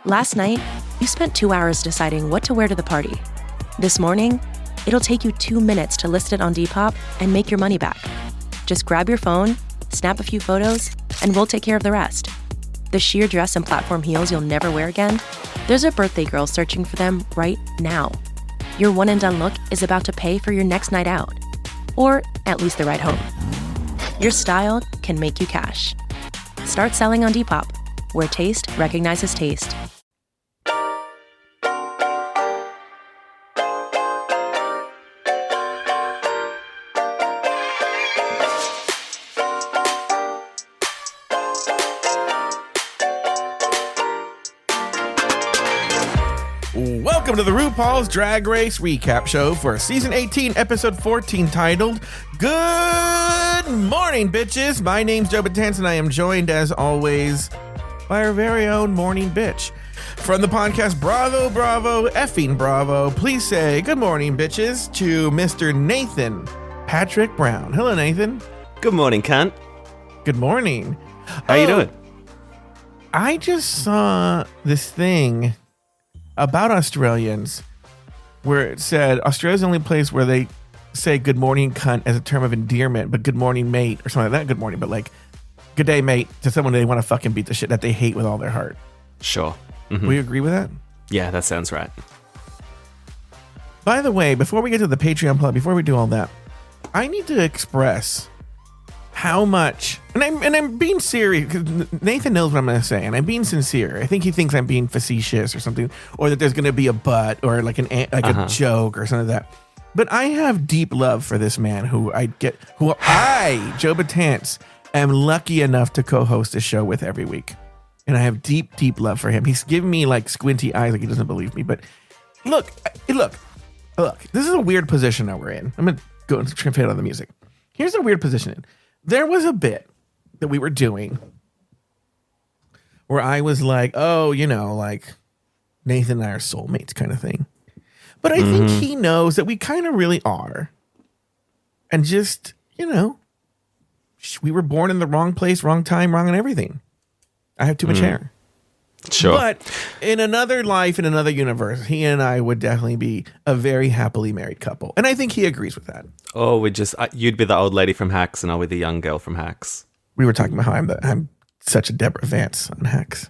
Last night, you spent 2 hours deciding what to wear to the party. This morning, it'll take you 2 minutes to list it on Depop and make your money back. Just grab your phone, snap a few photos, and we'll take care of the rest. The sheer dress and platform heels you'll never wear again? There's a birthday girl searching for them right now. Your one and done look is about to pay for your next night out. Or at least the ride home. Your style can make you cash. Start selling on Depop, where taste recognizes taste. Welcome to the RuPaul's Drag Race recap show for season 18, episode 14, titled Good Morning, Bitches. My name's Joe Batanz, and I am joined, as always, by our very own morning bitch. From the podcast Bravo, Bravo, effing Bravo, please say good morning, bitches, to Mr. Nathan Patrick Brown. Hello, Nathan. Good morning, cunt. Good morning. How you doing? I just saw this thing about Australians where it said Australia's the only place where they say good morning cunt as a term of endearment, but good morning mate or something like that. Good morning, but like good day mate to someone they want to fucking beat the shit that they hate with all their heart. Sure. Mm-hmm. Will you agree with that? Yeah, that sounds right. By the way, before we get to the Patreon plug, before we do all that, I need to express how much, and I'm being serious because Nathan knows what I'm going to say, and I'm being sincere. I think he thinks I'm being facetious or something, or that there's going to be a butt or like a joke or something like that. But I have deep love for this man who Joe Batanz, am lucky enough to co-host a show with every week, and I have deep, deep love for him. He's giving me like squinty eyes, like he doesn't believe me. But look. This is a weird position that we're in. I'm going to go and try and fade on the music. Here's a weird position. There was a bit that we were doing where I was like, oh, like Nathan and I are soulmates kind of thing. But I think he knows that we kind of really are. And just, we were born in the wrong place, wrong time, wrong and everything. I have too much hair. Sure. But in another life, in another universe, he and I would definitely be a very happily married couple. And I think he agrees with that. Oh, you'd be the old lady from Hacks and I'll be the young girl from Hacks. We were talking about how I'm such a Deborah Vance on Hacks.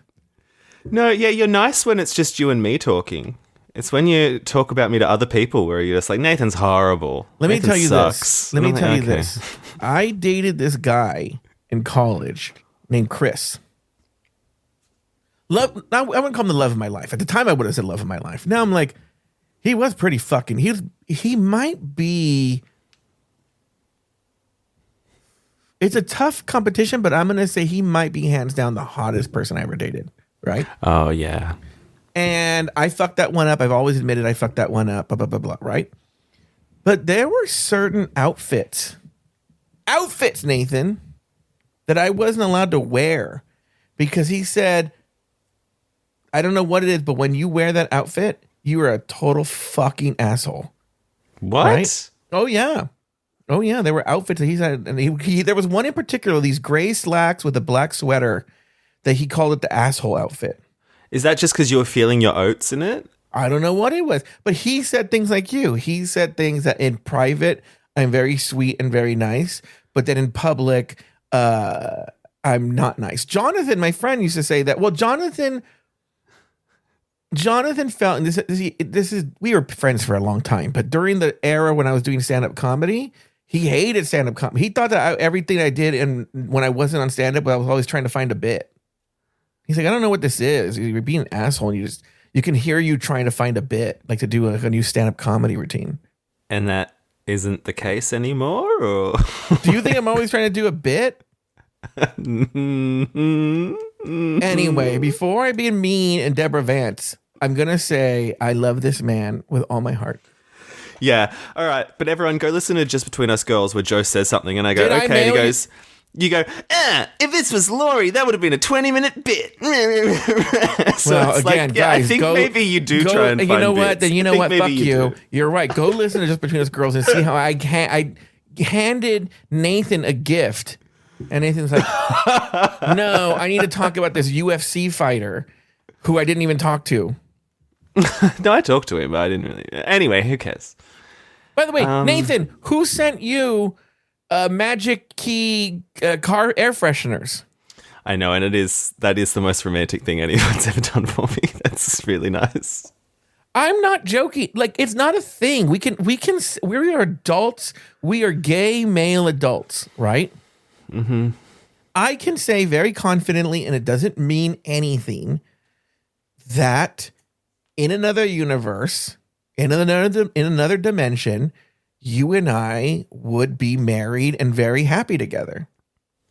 No, yeah, you're nice when it's just you and me talking. It's when you talk about me to other people where you're just like, Nathan's horrible. Let me Nathan tell you sucks. this. I dated this guy in college named Chris. I wouldn't call him the love of my life. At the time, I would have said love of my life. Now I'm like, he was pretty fucking. He might be. It's a tough competition, but I'm gonna say he might be hands down the hottest person I ever dated. Right? Oh yeah. And I fucked that one up. I've always admitted I fucked that one up. Blah blah blah blah. Right? But there were certain outfits, Nathan, that I wasn't allowed to wear because he said, I don't know what it is, but when you wear that outfit, you are a total fucking asshole. What? Right? Oh yeah. There were outfits that he said, and he there was one in particular, these gray slacks with a black sweater, that he called it the asshole outfit. Is that just because you were feeling your oats in it? I don't know what it was, but he said things like you. He said things that in private, I'm very sweet and very nice, but then in public, I'm not nice. Jonathan, my friend, used to say that. Well, Jonathan felt, and this is we were friends for a long time, but during the era when I was doing stand-up comedy, he hated stand-up comedy. He thought that everything I did, and when I wasn't on stand-up, I was always trying to find a bit. He's like, I don't know what this is. You're being an asshole, and you can hear you trying to find a bit, like to do a new stand-up comedy routine. And that isn't the case anymore, or do you think I'm always trying to do a bit? Anyway, before I be mean and Deborah Vance, I'm going to say I love this man with all my heart. Yeah. All right. But everyone go listen to Just Between Us Girls where Joe says something and I go, okay. And he goes, you go, if this was Laurie, that would have been a 20-minute bit. So well, it's again, like, guys, I think maybe you do try and find you know what? bits. Then you know what? Fuck you. Do. You're right. Go listen to Just Between Us Girls and see how I handed Nathan a gift. And Nathan's like, no, I need to talk about this UFC fighter who I didn't even talk to. No, I talked to him, but I didn't really. Anyway, who cares? By the way, Nathan, who sent you Magic Key car air fresheners? I know, and that is the most romantic thing anyone's ever done for me. That's really nice. I'm not joking. Like, it's not a thing. We are adults. We are gay male adults, right? Mm-hmm. I can say very confidently, and it doesn't mean anything, that in another universe, in another dimension, you and I would be married and very happy together.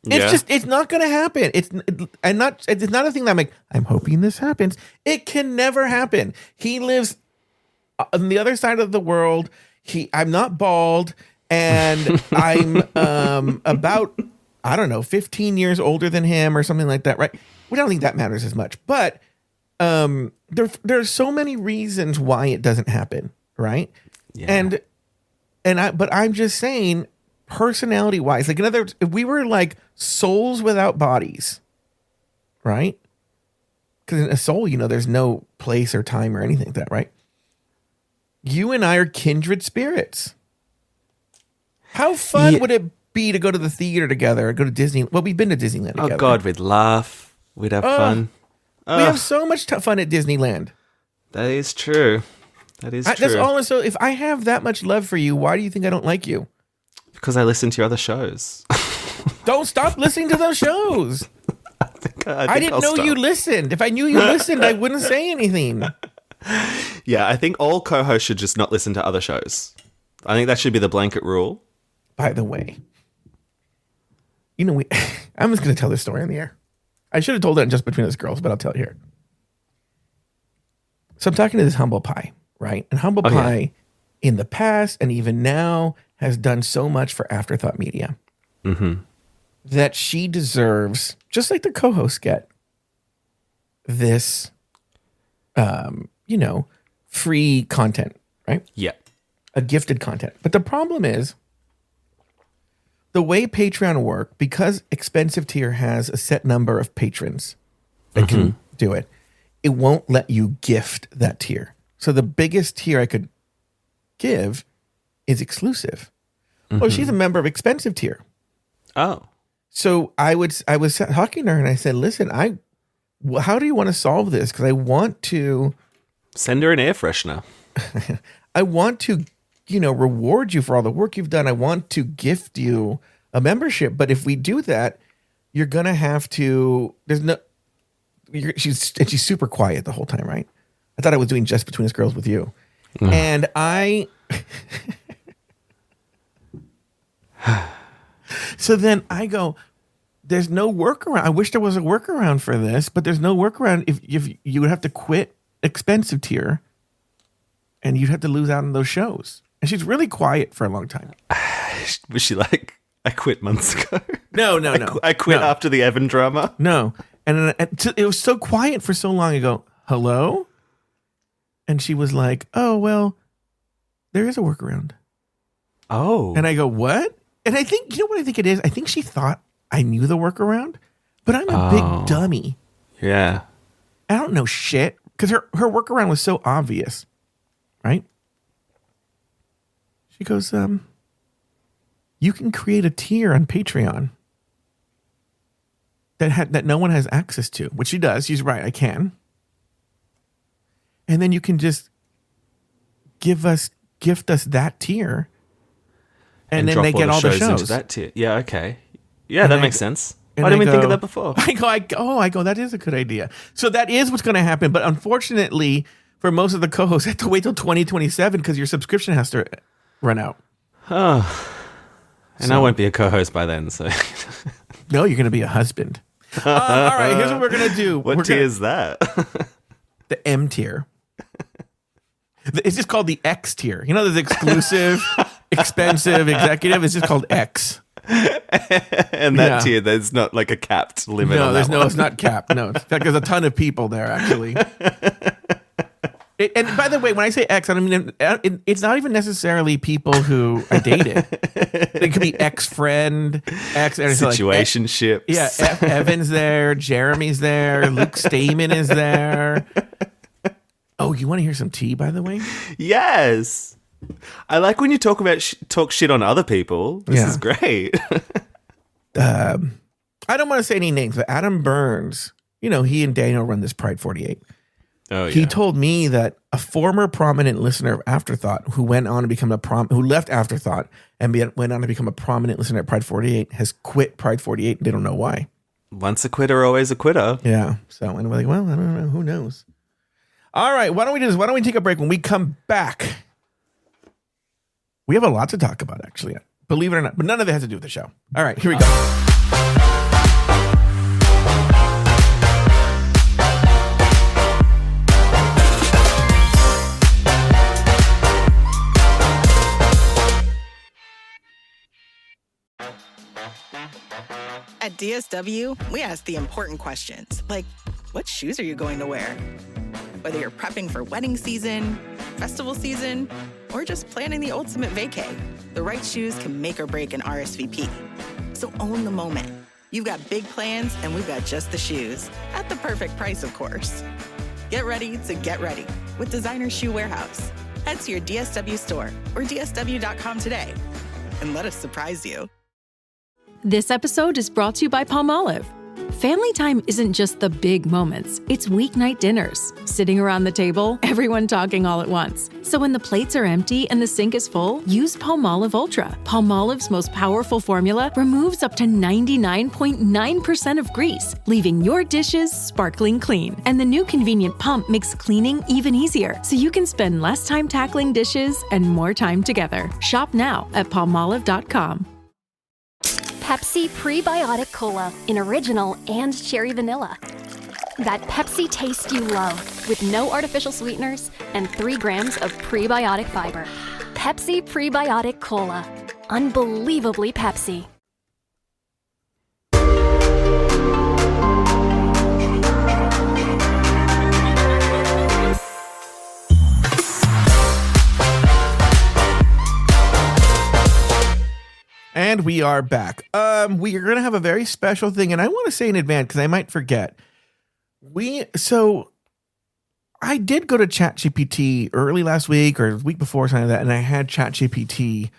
It's not going to happen. It's not a thing that I'm hoping this happens. It can never happen. He lives on the other side of the world. I'm not bald, and I'm about, I don't know, 15 years older than him or something like that, right? We don't think that matters as much, but there are so many reasons why it doesn't happen, right? Yeah. But I'm just saying, personality wise, like in other words, if we were like souls without bodies, right? Because in a soul, there's no place or time or anything like that, right? You and I are kindred spirits. How fun would it be to go to the theater together or go to Disney? Well, we've been to Disneyland together. Oh God, we'd laugh. We'd have fun. We have so much fun at Disneyland. That is true. That's all. So if I have that much love for you, why do you think I don't like you? Because I listen to your other shows. Don't stop listening to those shows. I didn't know you listened. If I knew you listened, I wouldn't say anything. Yeah, I think all co-hosts should just not listen to other shows. I think that should be the blanket rule. By the way, I'm just going to tell this story on the air. I should have told it just between us girls, but I'll tell it here. So I'm talking to this Humble Pie, right? And Humble Pie in the past and even now has done so much for Afterthought Media that she deserves, just like the co-hosts get, this, free content, right? Yeah. A gifted content. But the problem is, the way Patreon work, because expensive tier has a set number of patrons that can do it, it won't let you gift that tier. So the biggest tier I could give is exclusive. Oh, she's a member of expensive tier. Oh. So I was talking to her and I said, listen, how do you want to solve this? Because I want to send her an air freshener. I want to, reward you for all the work you've done. I want to gift you a membership. But if we do that, you're going to have to, she's super quiet the whole time, right? I thought I was doing Just Between Us Girls with you. And so then I go, there's no workaround. I wish there was a workaround for this, but there's no workaround. If you would have to quit expensive tier and you'd have to lose out on those shows. And she's really quiet for a long time. Was she like, I quit months ago? No. I quit after the Evan drama? No. And it was so quiet for so long. I go, hello? And she was like, oh, well, there is a workaround. Oh. And I go, what? And I think, what I think it is? I think she thought I knew the workaround, but I'm a big dummy. Yeah. I don't know shit because her workaround was so obvious, right? She goes, you can create a tier on Patreon that no one has access to, which she does. She's right. I can. And then you can just gift us that tier. And then they get all the shows into that tier. Yeah, okay. Yeah, that makes sense. Why didn't we think of that before? I go, that is a good idea. So that is what's going to happen. But unfortunately, for most of the co-hosts, I have to wait till 2027 because your subscription has to run out. Oh. And I won't be a co-host by then, so. No, you're going to be a husband. All right, here's what we're going to do. What tier is that? The M tier. It's just called the X tier. There's exclusive, expensive, executive. It's just called X. And that tier, there's not like a capped limit on that one. It's not capped. No, in fact, there's a ton of people there, actually. And by the way, when I say ex, I don't mean it's not even necessarily people who I dated. It could be ex-friend, situationship. Yeah, Evan's there, Jeremy's there, Luke Stamen is there. Oh, you want to hear some tea, by the way? Yes. I like when you talk shit on other people. This is great. I don't want to say any names, but Adam Burns, he and Daniel run this Pride 48. Oh, yeah. He told me that a former prominent listener of Afterthought who went on to become who left Afterthought and went on to become a prominent listener at Pride 48 has quit Pride 48. They don't know why. Once a quitter, always a quitter. Yeah. So, and we're like, well, I don't know. Who knows? All right. Why don't we do this? Why don't we take a break? When we come back, we have a lot to talk about, actually. Believe it or not. But none of it has to do with the show. All right. Here we go. At DSW, we ask the important questions, like, what shoes are you going to wear? Whether you're prepping for wedding season, festival season, or just planning the ultimate vacay, the right shoes can make or break an RSVP. So own the moment. You've got big plans, and we've got just the shoes. At the perfect price, of course. Get ready to get ready with Designer Shoe Warehouse. Head to your DSW store or DSW.com today, and let us surprise you. This episode is brought to you by Palmolive. Family time isn't just the big moments. It's weeknight dinners, sitting around the table, everyone talking all at once. So when the plates are empty and the sink is full, use Palmolive Ultra. Palmolive's most powerful formula removes up to 99.9% of grease, leaving your dishes sparkling clean. And the new convenient pump makes cleaning even easier, so you can spend less time tackling dishes and more time together. Shop now at palmolive.com. Pepsi Prebiotic Cola in original and cherry vanilla. That Pepsi taste you love with no artificial sweeteners and 3 grams of prebiotic fiber. Pepsi Prebiotic Cola. Unbelievably Pepsi. And we are back. We are going to have a very special thing, and I want to say in advance because I might forget. So I did go to ChatGPT early last week or the week before, something like that, and I had ChatGPT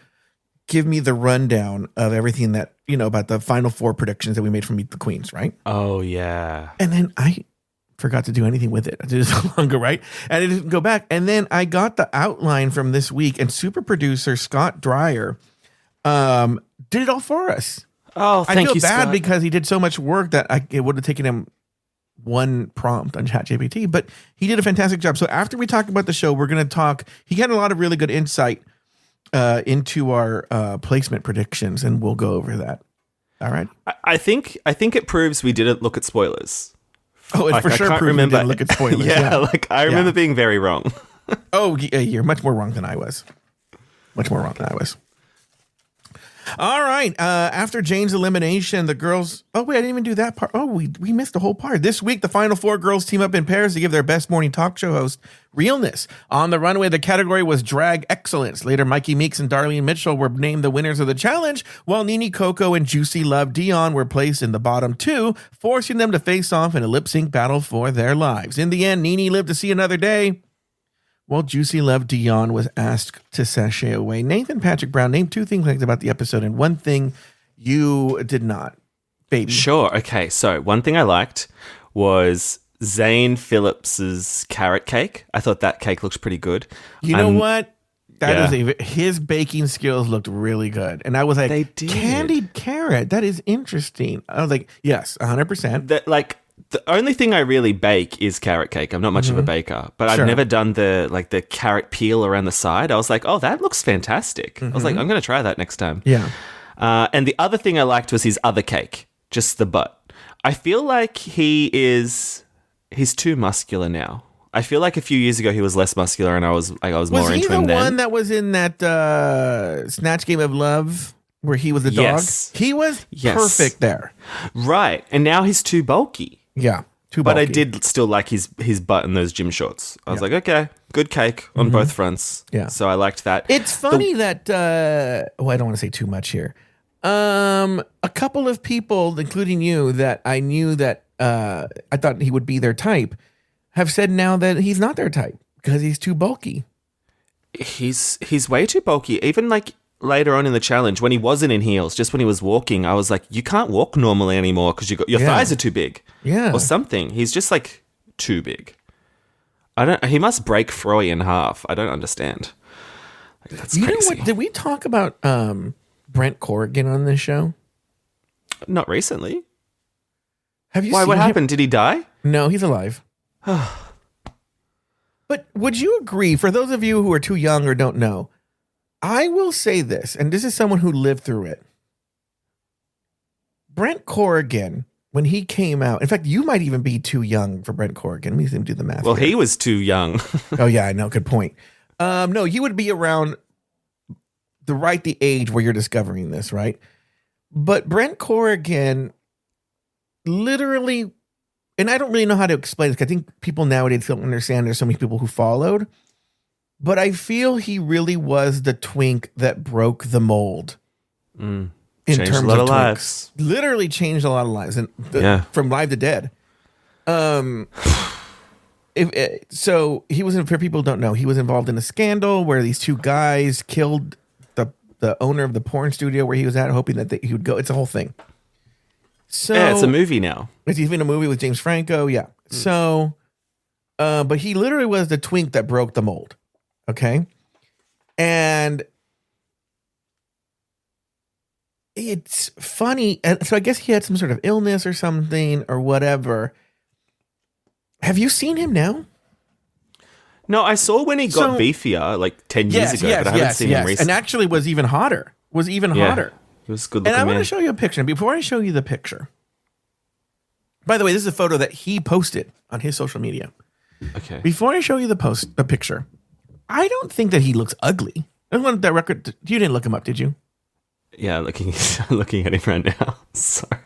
give me the rundown of everything that, about the final 4 predictions that we made from Meet the Queens, right? Oh, yeah. And then I forgot to do anything with it. I did it so long ago, right? And I didn't go back. And then I got the outline from this week, and super producer Scott Dreyer did it all for us. Oh, thank you, I feel bad Scott. because he did so much work that it would have taken him one prompt on ChatGPT, but he did a fantastic job. So after we talk about the show, we're going to talk. He had a lot of really good insight into our placement predictions, and we'll go over that. All right. I think it proves we didn't look at spoilers. Oh, it for sure proves we didn't look at spoilers. I remember being very wrong. Oh, yeah, you're much more wrong than I was. All right. After Jane's elimination, the girls. Oh, wait, I didn't even do that part. Oh, we missed a whole part. This week, the final 4 girls team up in pairs to give their best morning talk show host realness. On the runway, the category was drag excellence. Later, Mikey Meeks and Darlene Mitchell were named the winners of the challenge, while Nene Coco and Juicy Love Dion were placed in the bottom 2, forcing them to face off in a lip sync battle for their lives. In the end, Nene lived to see another day, while Juicy Love Dion was asked to sashay away. Nathan Patrick Brown, name 2 things about the episode and 1 thing you did not, baby. Sure. Okay. So one thing I liked was Zane Phillips's carrot cake. I thought that cake looked pretty good. You know what? His baking skills looked really good. And I was like, they did. Candied carrot. That is interesting. I was like, yes, 100%. The only thing I really bake is carrot cake. I'm not much of a baker, but I've never done the carrot peel around the side. I was like, oh, that looks fantastic. I was like, I'm going to try that next time. Yeah. And the other thing I liked was his other cake, just the butt. I feel like he's too muscular now. I feel like a few years ago he was less muscular, and I was more into him then. Was he the one that was in that Snatch Game of Love? Where he was the dog? Yes. He was perfect there. Right. And now he's too bulky. Yeah. Too But I bulky. did still like his butt in those gym shorts. I was like, okay, good cake on both fronts. Yeah. So I liked that. It's funny that I don't want to say too much here. A couple of people, including you, that I knew that I thought he would be their type, have said now that he's not their type because he's too bulky. He's way too bulky. Even like later on in the challenge, when he wasn't in heels, just when he was walking, I was like, you can't walk normally anymore because your thighs are too big. Yeah. Or something. He's just like too big. He must break Froy in half. I don't understand. Like, that's You crazy. know what? Did we talk about Brent Corrigan on this show? Not recently. Have you Why? seen What him? happened? Did he die? No, he's alive. But would you agree, for those of you who are too young or don't know, I will say this, and this is someone who lived through it. Brent Corrigan, when he came out, in fact, you might even be too young for Brent Corrigan. Let me see him do the math. Well, here. he was too young. Oh, yeah, I know. Good point. No, you would be around the age where you're discovering this, right? But Brent Corrigan literally, and I don't really know how to explain this, 'cause I think people nowadays don't understand there's so many people who followed, but I feel he really was the twink that broke the mold. In Changed terms a lot of twinks. lives. Literally changed a lot of lives, and from live to dead. So he was, for people who don't know, he was involved in a scandal where these two guys killed the owner of the porn studio where he was at, hoping that he would go. It's a whole thing. So Yeah, it's a movie now. It's even a movie with James Franco. Yeah. So, but he literally was the twink that broke the mold. Okay. And it's funny. And so I guess he had some sort of illness or something or whatever. Have you seen him now? No, I saw when he got So- beefier like 10 years ago, but I haven't seen him recently. And actually was even hotter. Hotter. He was a good And looking I want man. to show you a picture. And before I show you the picture, by the way, this is a photo that he posted on his social media. Okay. Before I show you the picture, I don't think that he looks ugly. I want that record. You didn't look him up, did you? Yeah, looking at him right now. Sorry.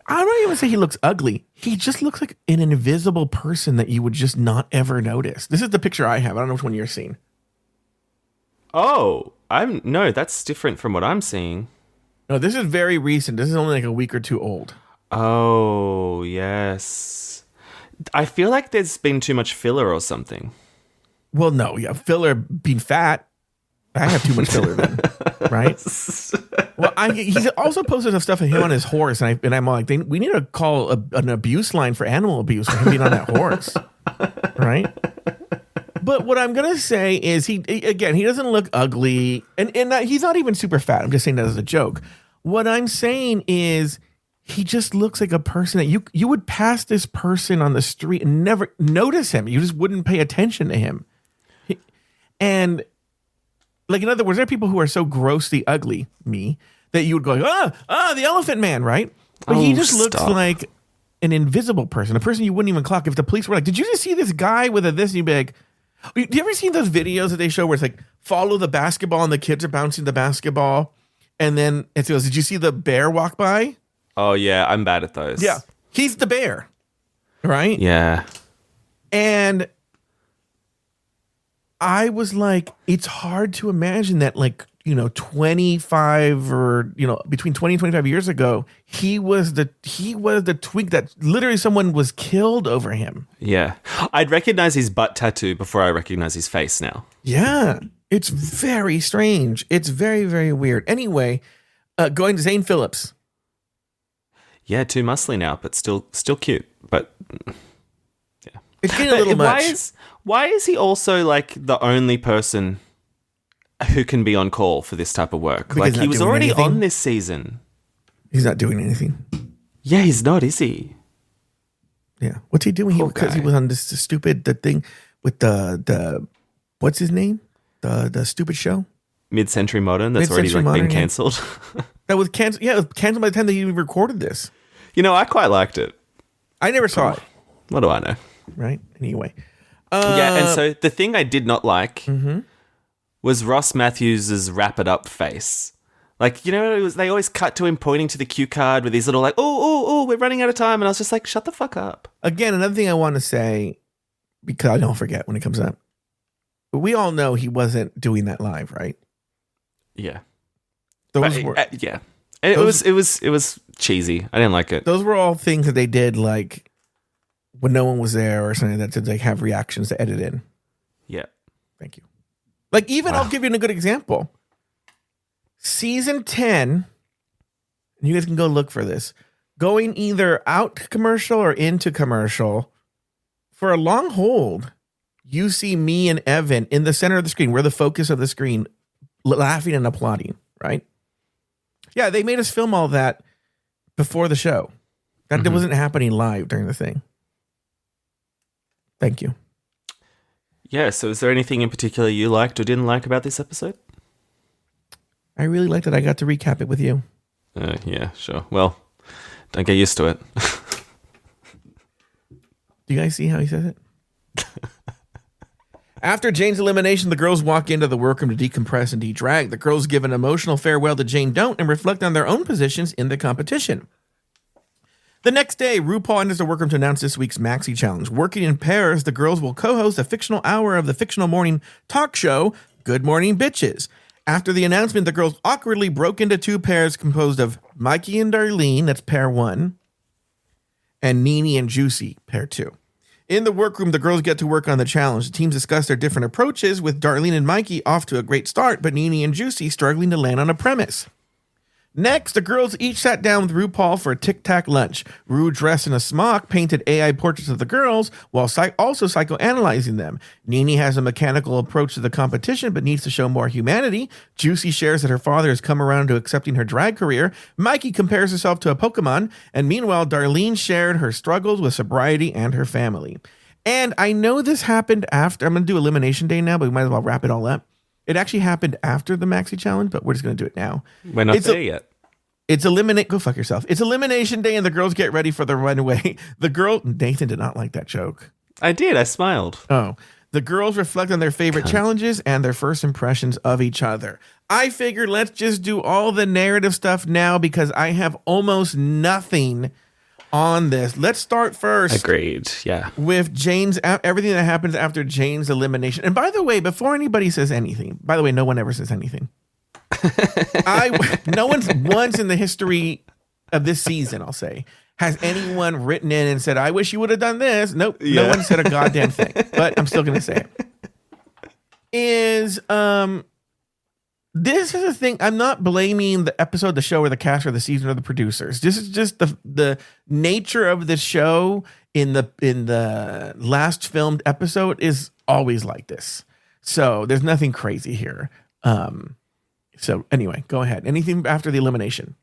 I don't even say he looks ugly. He just looks like an invisible person that you would just not ever notice. This is the picture I have. I don't know which one you're seeing. Oh, no, that's different from what I'm seeing. No, this is very recent. This is only like a week or two old. Oh, yes. I feel like there's been too much filler or something. Well, no, yeah, filler being fat. I have too much filler then, right? Well, he's also posted some stuff of him on his horse, and I'm like, we need to call an abuse line for animal abuse for him being on that horse, right? But what I'm gonna say is he doesn't look ugly, and he's not even super fat. I'm just saying that as a joke. What I'm saying is he just looks like a person that you would pass this person on the street and never notice him. You just wouldn't pay attention to him, and. Like, in other words, there are people who are so grossly ugly, that you would go, the elephant man, right? But he just looks like an invisible person, a person you wouldn't even clock. If the police were like, did you just see this guy with this? And you'd be like, do you ever seen those videos that they show where it's like, follow the basketball and the kids are bouncing the basketball? And then it goes, did you see the bear walk by? Oh, yeah, I'm bad at those. Yeah. He's the bear, right? Yeah. And I was like, it's hard to imagine that, like, 25 or, between 20 and 25 years ago, he was the twink that literally someone was killed over him. Yeah. I'd recognize his butt tattoo before I recognize his face now. Yeah. It's very strange. It's very, very weird. Anyway, going to Zane Phillips. Yeah, too muscly now, but still cute. But yeah. It's getting a little much. Why is he also like the only person who can be on call for this type of work? Because like he's he not was doing already anything. on this season. He's not doing anything. Yeah, he's not, is he? Yeah. What's he doing? Because he guy. was on the thing with the what's his name? The stupid show? Mid-century modern that's Mid-Century already Modern, been yeah. cancelled. That was canceled. Yeah, it was canceled by the time that you recorded this. I quite liked it. I never saw it. What do I know? Right? Anyway. Yeah, and so the thing I did not like Mm-hmm. was Ross Matthews' wrap it up face. Like, they always cut to him pointing to the cue card with these little like, oh, we're running out of time. And I was just like, shut the fuck up. Again, another thing I want to say, because I don't forget when it comes up. We all know he wasn't doing that live, right? Yeah. Yeah. It was cheesy. I didn't like it. Those were all things that they did like when no one was there or something that to like have reactions to edit in. Yeah. Thank you. Like even I'll give you a good example. Season 10, you guys can go look for this. Going either out commercial or into commercial for a long hold. You see me and Evan in the center of the screen. We're the focus of the screen, laughing and applauding, right? Yeah, they made us film all that before the show. That wasn't happening live during the thing. Thank you. Yeah, so is there anything in particular you liked or didn't like about this episode? I really liked that I got to recap it with you. Yeah, sure. Well, don't get used to it. Do you guys see how he says it? After Jane's elimination, the girls walk into the workroom to decompress and de-drag. The girls give an emotional farewell to Jane Don't and reflect on their own positions in the competition. The next day, RuPaul enters the workroom to announce this week's Maxi Challenge. Working in pairs, the girls will co-host a fictional hour of the fictional morning talk show, Good Morning Bitches. After the announcement, the girls awkwardly broke into two pairs composed of Mikey and Darlene, that's pair 1, and Nene and Juicy, pair 2. In the workroom, the girls get to work on the challenge. The teams discuss their different approaches, with Darlene and Mikey off to a great start, but Nene and Juicy struggling to land on a premise. Next, the girls each sat down with RuPaul for a tic-tac lunch. Ru, dressed in a smock, painted AI portraits of the girls while also psychoanalyzing them. Nene has a mechanical approach to the competition but needs to show more humanity. Juicy shares that her father has come around to accepting her drag career. Mikey compares herself to a Pokemon. And meanwhile, Darlene shared her struggles with sobriety and her family. And I know this happened after. I'm going to do Elimination Day now, but we might as well wrap it all up. It actually happened after the Maxi Challenge, but we're just going to do it now. We're not there yet. Go fuck yourself. It's Elimination Day and the girls get ready for the runway. Nathan did not like that joke. I did. I smiled. Oh. The girls reflect on their favorite challenges and their first impressions of each other. I figured let's just do all the narrative stuff now because I have almost nothing on this. Let's start first. Agreed. Yeah. With everything that happens after Jane's elimination. And by the way, before anybody says anything, by the way, no one ever says anything. No one's once in the history of this season, I'll say, has anyone written in and said, I wish you would have done this. Nope. Yeah. No one said a goddamn thing, but I'm still going to say it. This is a thing. I'm not blaming the episode, the show, or the cast, or the season, or the producers. This is just the nature of the show in the last filmed episode is always like this. So there's nothing crazy here. So anyway, go ahead. Anything after the elimination?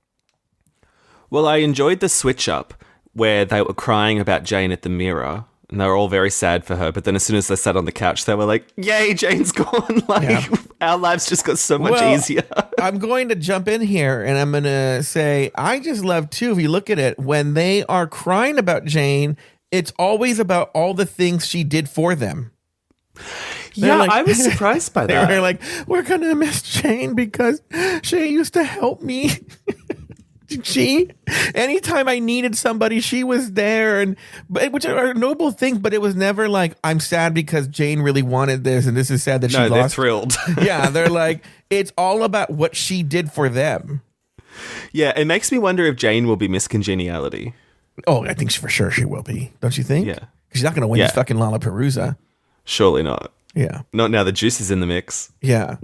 Well, I enjoyed the switch up where they were crying about Jane at the mirror. And they were all very sad for her. But then as soon as they sat on the couch, they were like, yay, Jane's gone. Our lives just got so much easier. I'm going to jump in here and I'm going to say, I just love too, if you look at it, when they are crying about Jane, it's always about all the things she did for them. Yeah, I was surprised by that. They're like, we're going to miss Jane because she used to help me. Anytime I needed somebody, she was there, which are noble things, but it was never like, I'm sad because Jane really wanted this, and this is sad that she lost. No, they're thrilled. Yeah, they're like, it's all about what she did for them. Yeah, it makes me wonder if Jane will be Miss Congeniality. Oh, I think for sure she will be. Don't you think? Yeah. She's not going to win this fucking Lollapalooza. Surely not. Yeah. Not now the juice is in the mix. Yeah.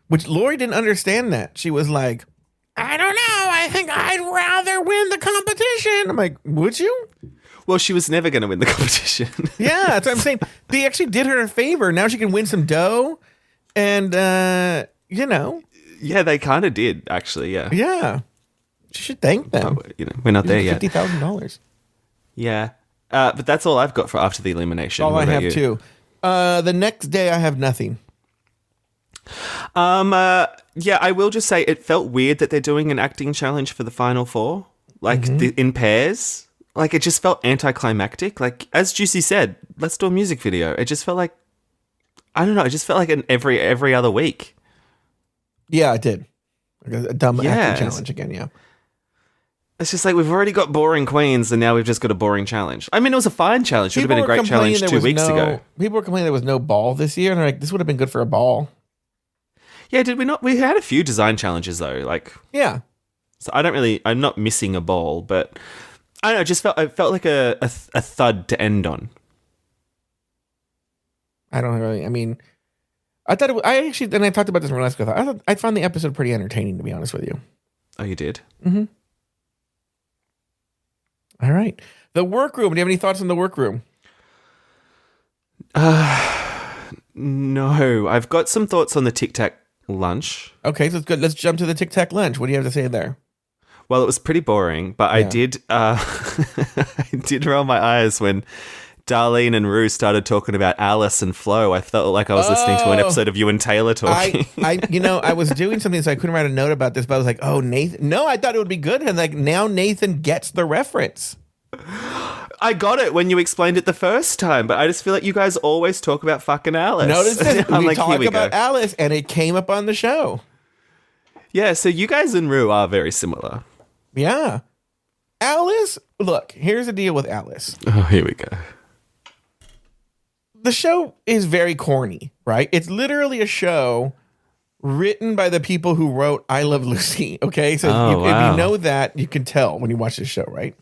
Which Lori didn't understand that. She was like, I don't know. I think I'd rather win the competition. I'm like, would you? Well, she was never going to win the competition. Yeah, that's what I'm saying. They actually did her a favor. Now she can win some dough. And, Yeah, they kind of did, actually, yeah. Yeah. She should thank them. We're not there yet. $50,000. Yeah. But that's all I've got for after the elimination. All I have, too. The next day, I have nothing. Yeah, I will just say it felt weird that they're doing an acting challenge for the final four, like in pairs. Like it just felt anticlimactic. Like as Juicy said, let's do a music video. It just felt like, I don't know. It just felt like an every other week. Yeah, it did. Like a dumb acting challenge again, yeah. It's just like we've already got boring queens and now we've just got a boring challenge. I mean, it was a fine challenge. Should have been a great challenge 2 weeks ago. People were complaining there was no ball this year, and they're like, this would have been good for a ball. Yeah, did we not? We had a few design challenges though. Like, yeah. So I'm not missing a ball, but I don't know. It felt like a thud to end on. I don't really. I mean, I thought I actually, and I talked about this in my last episode. I found the episode pretty entertaining, to be honest with you. Oh, you did? Mm-hmm. All right. The workroom. Do you have any thoughts on the workroom? No. I've got some thoughts on the Tic Tac lunch. Okay, so it's good. Let's jump to the Tic Tac lunch. What do you have to say there? Well, it was pretty boring, but I did I did roll my eyes when Darlene and Rue started talking about Alice and Flo. I felt like I was listening to an episode of you and Taylor talking. I was doing something, so I couldn't write a note about this, but I was like, oh, Nathan. No, I thought it would be good. And like now Nathan gets the reference. I got it when you explained it the first time, but I just feel like you guys always talk about fucking Alice. Notice this. We talk about Alice, and it came up on the show. Yeah, so you guys and Rue are very similar. Yeah. Alice, look, here's the deal with Alice. Oh, here we go. The show is very corny, right? It's literally a show written by the people who wrote I Love Lucy, okay? So if you know that, you can tell when you watch this show, right?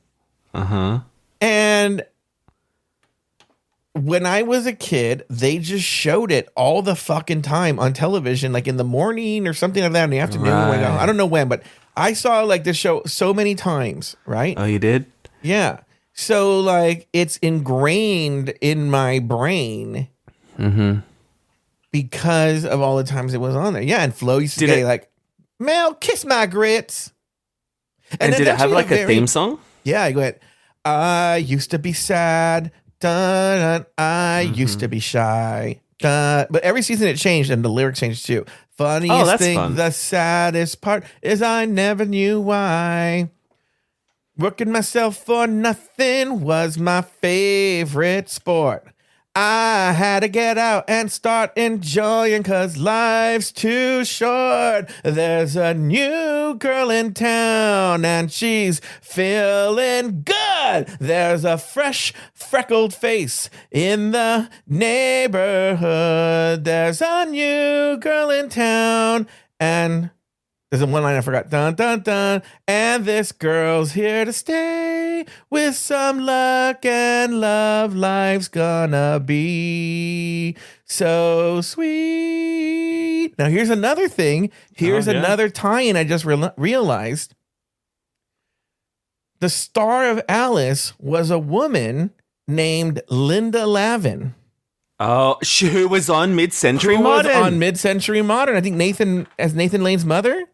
Uh-huh. And when I was a kid, they just showed it all the fucking time on television, like in the morning or something like that in the afternoon. Right. I don't know when, but I saw like this show so many times, right? Oh, you did? Yeah. So like it's ingrained in my brain because of all the times it was on there. Yeah, and Flo used to say like, Mel, kiss my grits. And did it have like a theme song? Yeah, I go ahead. I used to be sad. Dun, dun, I used to be shy. Dun. But every season it changed and the lyrics changed too. Funniest thing, fun. The saddest part is I never knew why. Working myself for nothing was my favorite sport. I had to get out and start enjoying 'cause life's too short. There's a new girl in town and she's feeling good. There's a fresh, freckled face in the neighborhood. There's a new girl in town and there's one line I forgot. Dun, dun, dun. And this girl's here to stay. With some luck and love, life's gonna be so sweet. Now, here's another thing. Here's another tie-in I just realized. The star of Alice was a woman named Linda Lavin. Oh, who was on Mid-Century Modern. On Mid-Century Modern. I think Nathan Lane's mother.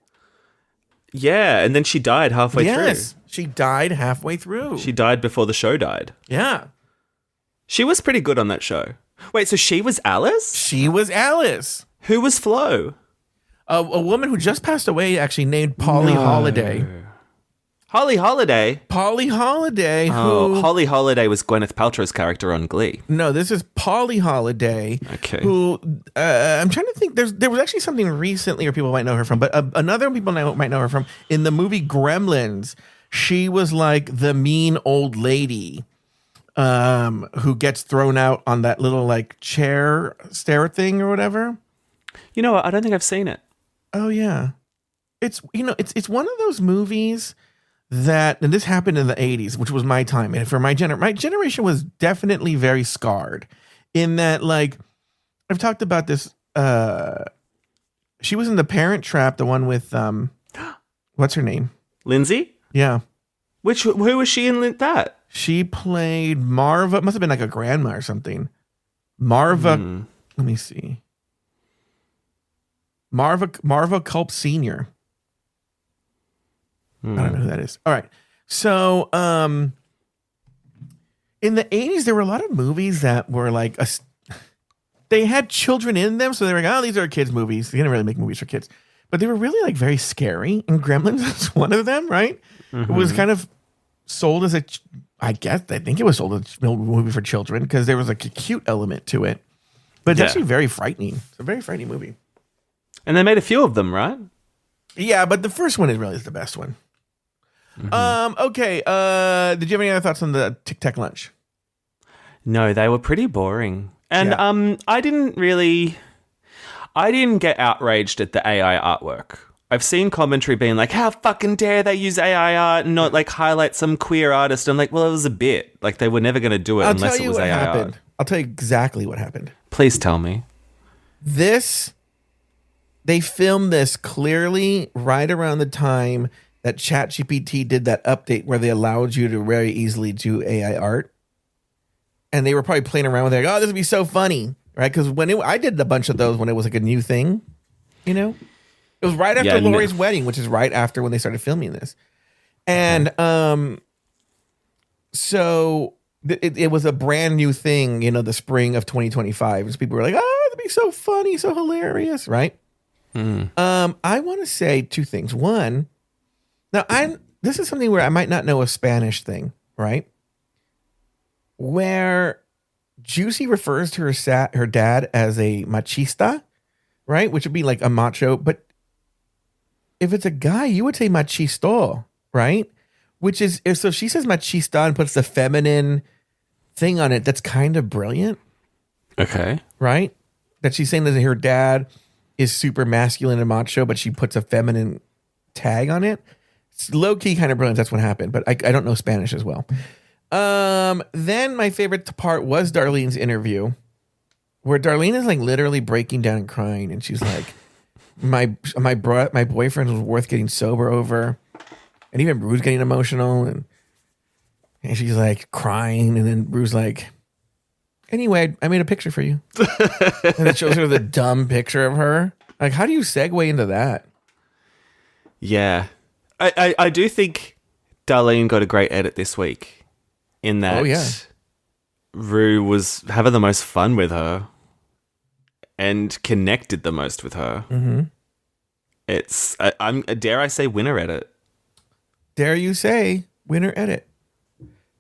Yeah, and then she died halfway through. Yes, she died halfway through. She died before the show died. Yeah. She was pretty good on that show. Wait, so she was Alice? She was Alice. Who was Flo? A woman who just passed away, actually, named Polly Holiday. Holly Holiday? Polly Holiday. Holly Holiday was Gwyneth Paltrow's character on Glee. No, this is Polly Holiday. Okay. Who, I'm trying to think, there was actually something recently where people might know her from, but another people might know her from, in the movie Gremlins, she was like the mean old lady who gets thrown out on that little like stair thing or whatever. You know what? I don't think I've seen it. Oh, yeah. It's one of those movies that, and this happened in the 80s, which was my time. And for my generation was definitely very scarred in that, like, I've talked about this. She was in The Parent Trap, the one with, what's her name? Lindsay? Yeah. Who was she in that? She played Marva. Must have been like a grandma or something. Marva. Let me see. Marva Culp Sr. I don't know who that is. All right. So, in the 80s, there were a lot of movies that were like, they had children in them. So they were like, oh, these are kids' movies. They didn't really make movies for kids. But they were really like very scary. And Gremlins was one of them, right? It was kind of sold as I think it was sold as a movie for children because there was like a cute element to it. But it's actually very frightening. It's a very frightening movie. And they made a few of them, right? Yeah, but the first one is really the best one. Okay. Did you have any other thoughts on the Tic Tac lunch? No, they were pretty boring. And I didn't get outraged at the AI artwork. I've seen commentary being like, how fucking dare they use AI art and not like highlight some queer artist? I'm like, well, it was a bit. Like they were never going to do it unless it was AI art. I'll tell you exactly what happened. Please tell me. They filmed this clearly right around the time that ChatGPT did that update where they allowed you to very easily do AI art. And they were probably playing around with it. Like, oh, this would be so funny, right? Because I did a bunch of those when it was like a new thing, you know? It was right after Lori's wedding, which is right after when they started filming this. And so it was a brand new thing, you know, the spring of 2025. And people were like, oh, that'd be so funny, so hilarious, right? I want to say two things. One, now this is something where I might not know a Spanish thing, right? Where Juicy refers to her dad as a machista, right? Which would be like a macho, but if it's a guy, you would say machisto, right? Which is, so she says machista and puts the feminine thing on it. That's kind of brilliant. Okay. Right? That she's saying that her dad is super masculine and macho, but she puts a feminine tag on it. It's low key kind of brilliant. That's what happened, but I don't know Spanish as well. Then my favorite part was Darlene's interview, where Darlene is like literally breaking down and crying, and she's like, my boyfriend was worth getting sober over, and even Rue's getting emotional, and she's like crying, and then Rue's like, anyway, I made a picture for you, and it shows her the dumb picture of her. Like, how do you segue into that? Yeah, I do think Darlene got a great edit this week. In that, Rue was having the most fun with her and connected the most with her. Mm-hmm. It's, dare I say, winner edit. Dare you say winner edit?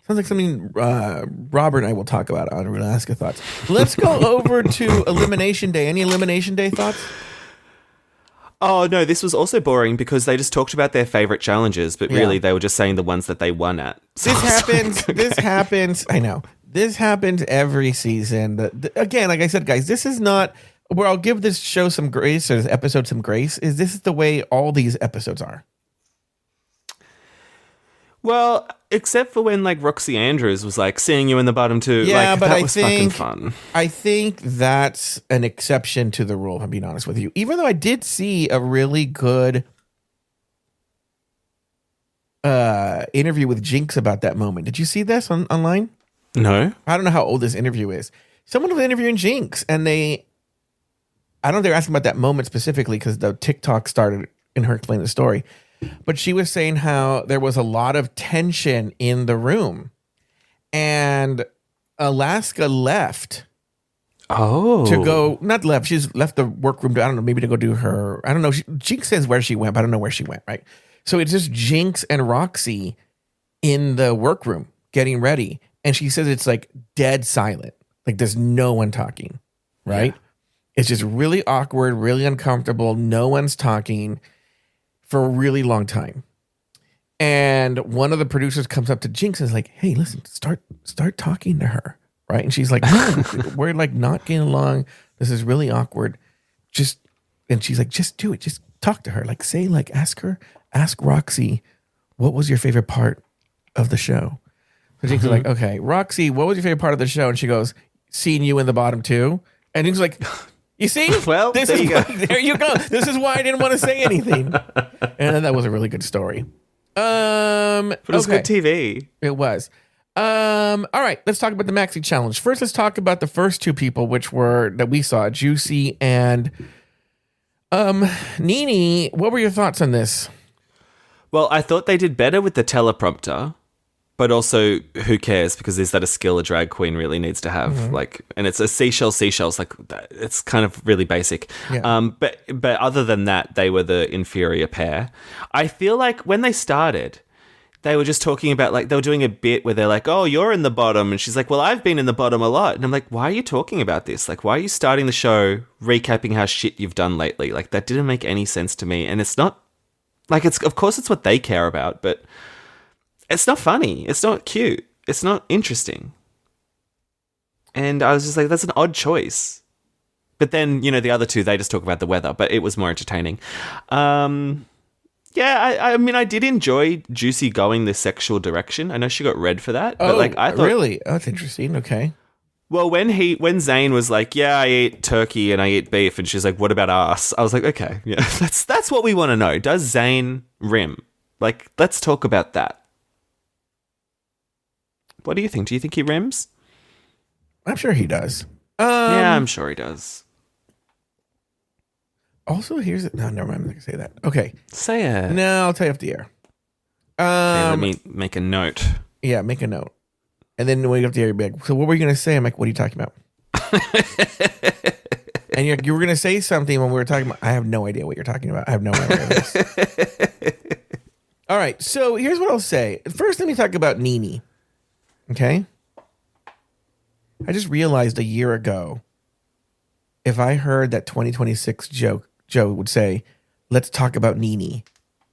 Sounds like something Robert and I will talk about on Alaska Thoughts. Let's go over to Elimination Day. Any Elimination Day thoughts? Oh, no, this was also boring because they just talked about their favorite challenges, but really they were just saying the ones that they won at. So this happens. I know. This happens every season. Again, like I said, guys, this is not where I'll give this show some grace or this episode some grace. This is the way all these episodes are. Well, except for when like Roxy Andrews was like seeing you in the bottom two. Yeah, like, but that was fucking fun. I think that's an exception to the rule, if I'm being honest with you. Even though I did see a really good interview with Jinx about that moment. Did you see this online? No. I don't know how old this interview is. Someone was interviewing Jinx, and I don't know if they're asking about that moment specifically because the TikTok started in her explaining the story. But she was saying how there was a lot of tension in the room, and Alaska left. Oh, to go, not left. She's left the workroom. I don't know, maybe to go do her. I don't know. Jinx says where she went, but I don't know where she went. Right. So it's just Jinx and Roxy in the workroom getting ready, and she says it's like dead silent. Like there's no one talking. Right. Yeah. It's just really awkward, really uncomfortable. No one's talking for a really long time. And one of the producers comes up to Jinx and is like, hey, listen, start talking to her. Right. And she's like, no, we're like not getting along. This is really awkward. And she's like, just do it. Just talk to her. Like say, like ask Roxy, what was your favorite part of the show? So Jinx is like, okay, Roxy, what was your favorite part of the show? And she goes, seeing you in the bottom two. And Jinx is like, you see? Well, there you go. There you go. This is why I didn't want to say anything. And that was a really good story. But it was good TV. It was. All right, let's talk about the Maxi Challenge. First, let's talk about the first two people, which were that we saw, Juicy and Nene. What were your thoughts on this? Well, I thought they did better with the teleprompter. But also, who cares? Because is that a skill a drag queen really needs to have? Mm-hmm. Like, and it's a seashells. Like, it's kind of really basic. Yeah. But other than that, they were the inferior pair. I feel like when they started, they were just talking about like they were doing a bit where they're like, "Oh, you're in the bottom," and she's like, "Well, I've been in the bottom a lot." And I'm like, "Why are you talking about this? Like, why are you starting the show recapping how shit you've done lately?" Like, that didn't make any sense to me, and it's not Like, of course it's what they care about, but it's not funny. It's not cute. It's not interesting. And I was just like, that's an odd choice. But then, the other two, they just talk about the weather, but it was more entertaining. Yeah, I mean, I did enjoy Juicy going this sexual direction. I know she got red for that. But I thought, really? Oh, that's interesting. Okay. Well, when Zayn was like, yeah, I eat turkey and I eat beef, and she's like, what about us? I was like, okay, yeah, that's what we want to know. Does Zayn rim? Like, let's talk about that. What do you think? Do you think he rims? I'm sure he does. Yeah, I'm sure he does. Also, here's it. No, never mind. I'm not gonna say that. Okay. Say it. No, I'll tell you off the air. Okay, let me make a note. Yeah, make a note. And then when you get off the air, you'll be like, so what were you gonna say? I'm like, what are you talking about? And you were gonna say something when we were talking about. I have no idea what you're talking about. I have no idea. This. All right. So here's what I'll say. First, let me talk about Nene. Okay. I just realized a year ago, if I heard that 2026 Joe would say, let's talk about Nene,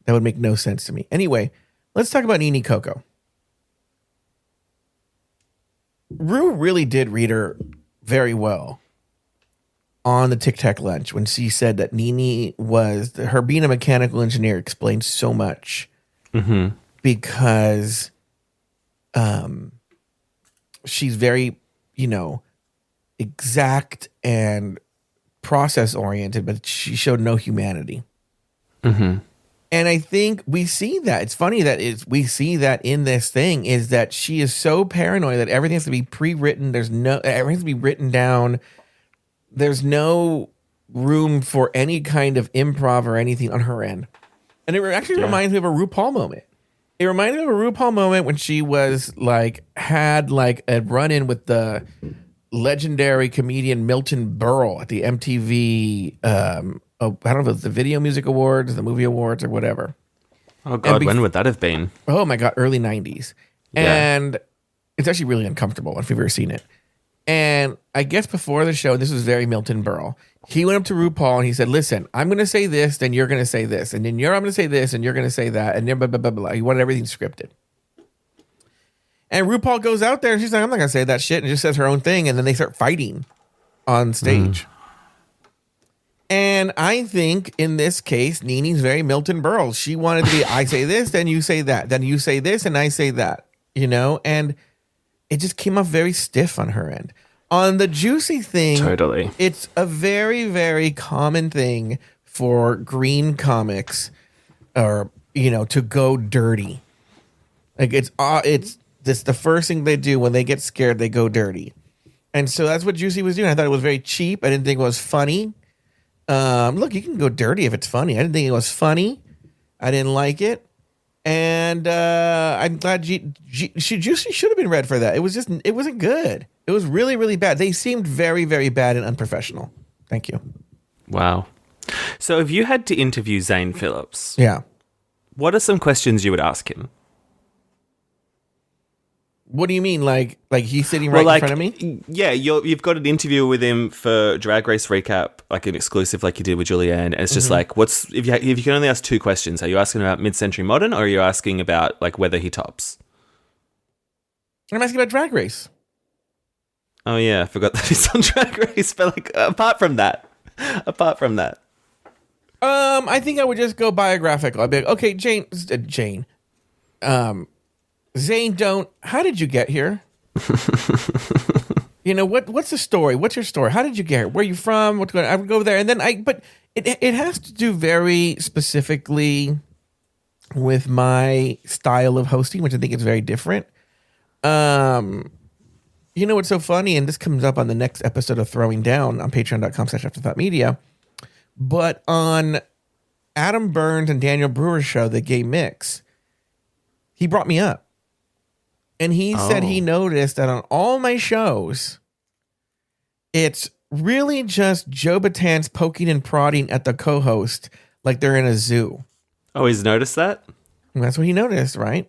that would make no sense to me. Anyway, let's talk about Nene Coco. Rue really did read her very well on the Tic Tac lunch when she said that Nene was, her being a mechanical engineer explains so much because she's very, exact and process oriented, but she showed no humanity. And I think we see that. It's funny that we see that in this thing is that she is so paranoid that everything has to be pre-written. Everything has to be written down. There's no room for any kind of improv or anything on her end. And it actually reminds me of a RuPaul moment. It reminded me of a RuPaul moment when she was had a run-in with the legendary comedian Milton Berle at the MTV, I don't know if it was the Video Music Awards, the Movie Awards, or whatever. Oh, God, when would that have been? Oh, my God, early 90s. Yeah. And it's actually really uncomfortable if you've ever seen it. And I guess before the show, this was very Milton Berle. He went up to RuPaul and he said, listen, I'm going to say this, then you're going to say this. And then I'm going to say this, and you're going to say that. And then blah, blah, blah, blah. He wanted everything scripted. And RuPaul goes out there and she's like, I'm not going to say that shit. And just says her own thing. And then they start fighting on stage. And I think in this case, Nene's very Milton Berle. She wanted to be, I say this, then you say that. Then you say this, and I say that. And it just came off very stiff on her end. On the Juicy thing, totally, it's a very, very common thing for green comics or, to go dirty. Like it's the first thing they do when they get scared, they go dirty. And so that's what Juicy was doing. I thought it was very cheap. I didn't think it was funny. Look, you can go dirty if it's funny. I didn't think it was funny. I didn't like it. And I'm glad Juicy should have been read for that. It wasn't good. It was really, really bad. They seemed very, very bad and unprofessional. Thank you. Wow. So if you had to interview Zayn Phillips, yeah, what are some questions you would ask him? What do you mean? Like he's sitting right in front of me? Yeah, you've got an interview with him for Drag Race Recap, like an exclusive, like you did with Julianne. And it's just like, if you can only ask two questions, are you asking about mid-century modern, or are you asking about whether he tops? I'm asking about Drag Race. Oh yeah, I forgot that he's on Drag Race. But apart from that, I think I would just go biographical. I'd be like, okay, Jane. Zayn, how did you get here? What's the story? What's your story? How did you get here? Where are you from? What's going on? I would go there. And then but it has to do very specifically with my style of hosting, which I think is very different. What's so funny? And this comes up on the next episode of Throwing Down on patreon.com/afterthoughtmedia. But on Adam Burns and Daniel Brewer's show, The Gay Mix, he brought me up. And he said he noticed that on all my shows, it's really just Joe Batan's poking and prodding at the co-host like they're in a zoo. Oh, he's noticed that? And that's what he noticed, right?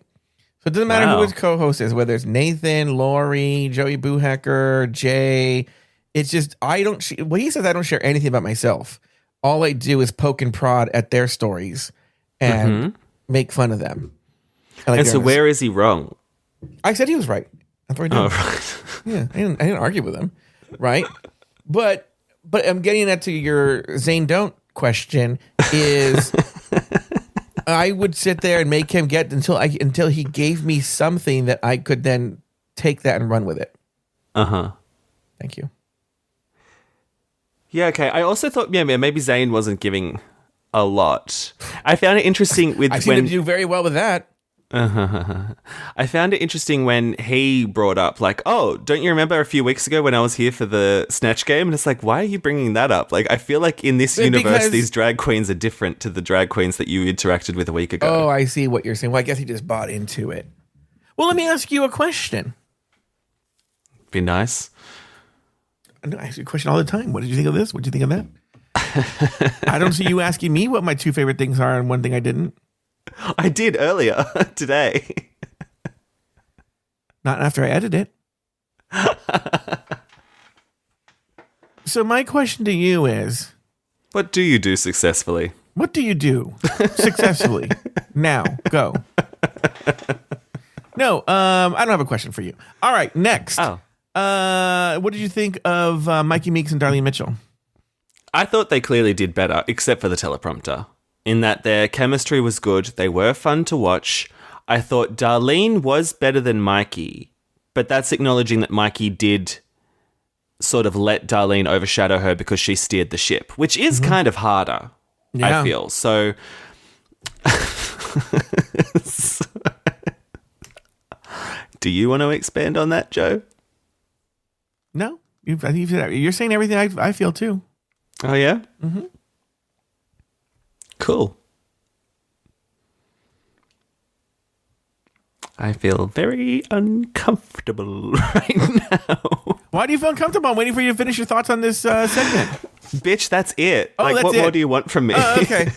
So it doesn't matter who his co-host is, whether it's Nathan, Lori, Joey Boohacker, Jay. It's just, he says I don't share anything about myself. All I do is poke and prod at their stories. and make fun of them. And so where is he wrong? I said he was right. That's what I did. Oh, right. Yeah, I didn't argue with him, right? But I'm getting at to your Zane don't question is I would sit there and make him get until he gave me something that I could then take that and run with it. Thank you. Yeah, okay. I also thought, maybe Zane wasn't giving a lot. I found it interesting with I seem to do very well with that. I found it interesting when he brought up, like, oh, don't you remember a few weeks ago when I was here for the Snatch game? And it's like, why are you bringing that up? Like, I feel like in this universe, these drag queens are different to the drag queens that you interacted with a week ago. Oh, I see what you're saying. Well, I guess he just bought into it. Well, let me ask you a question. Be nice. I ask you a question all the time. What did you think of this? What did you think of that? I don't see you asking me what my two favorite things are and one thing I didn't. I did earlier today. Not after I edited it. So my question to you is... What do you do successfully? What do you do successfully? Now, go. No, I don't have a question for you. All right, next. Oh. What did you think of Mikey Meeks and Darlene Mitchell? I thought they clearly did better, except for the teleprompter, in that their chemistry was good. They were fun to watch. I thought Darlene was better than Mikey, but that's acknowledging that Mikey did sort of let Darlene overshadow her because she steered the ship, which is kind of harder, I feel. So... Do you want to expand on that, Joe? No. You're saying everything I feel too. Oh, yeah? Mm-hmm. Cool. I feel very uncomfortable right now. Why do you feel uncomfortable? I'm waiting for you to finish your thoughts on this segment. Bitch, that's it. Oh, what more do you want from me? Okay.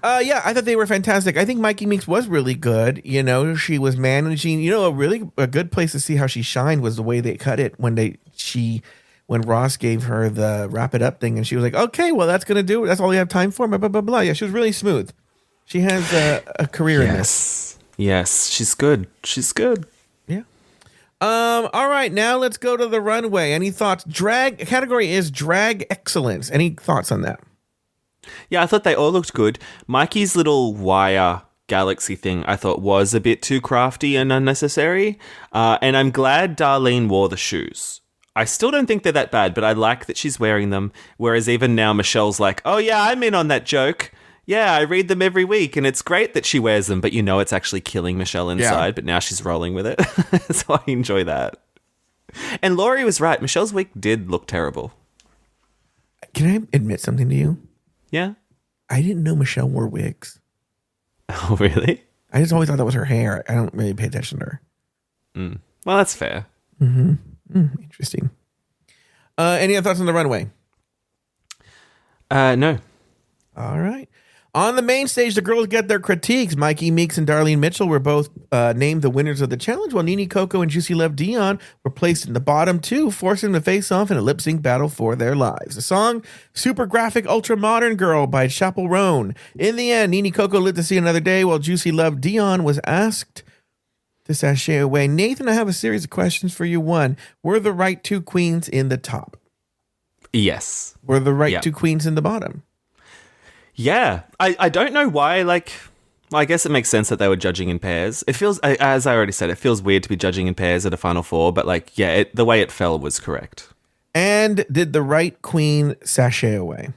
Yeah, I thought they were fantastic. I think Mikey Meeks was really good. You know, she was managing. You know, a good place to see how she shined was the way they cut it when Ross gave her the wrap it up thing, and she was like, "Okay, well, that's gonna do it. That's all we have time for." Blah blah blah blah. Yeah, she was really smooth. She has a career in this. Yes, she's good. She's good. Yeah. All right, now let's go to the runway. Any thoughts? Drag category is drag excellence. Any thoughts on that? Yeah, I thought they all looked good. Mikey's little wire galaxy thing I thought was a bit too crafty and unnecessary. And I'm glad Darlene wore the shoes. I still don't think they're that bad, but I like that she's wearing them. Whereas even now Michelle's like, oh yeah, I'm in on that joke. Yeah, I read them every week and it's great that she wears them, but you know it's actually killing Michelle inside, but now she's rolling with it. So I enjoy that. And Laurie was right. Michelle's wig did look terrible. Can I admit something to you? Yeah? I didn't know Michelle wore wigs. Oh, really? I just always thought that was her hair. I don't really pay attention to her. Well, that's fair. Interesting. Any other thoughts on the runway? No. All right. On the main stage, the girls get their critiques. Mikey Meeks and Darlene Mitchell were both named the winners of the challenge, while Nene Coco and Juicy Love Dion were placed in the bottom two, forcing them to face off in a lip-sync battle for their lives. The song, Super Graphic Ultra Modern Girl by Chappell Roan. In the end, Nene Coco lived to see another day, while Juicy Love Dion was asked to sashay away. Nathan, I have a series of questions for you. One, were the right two queens in the top? Yes. Were the right two queens in the bottom? Yeah. I don't know why, well, I guess it makes sense that they were judging in pairs. It feels, as I already said, it feels weird to be judging in pairs at a Final Four, but the way it fell was correct. And did the right queen sashay away?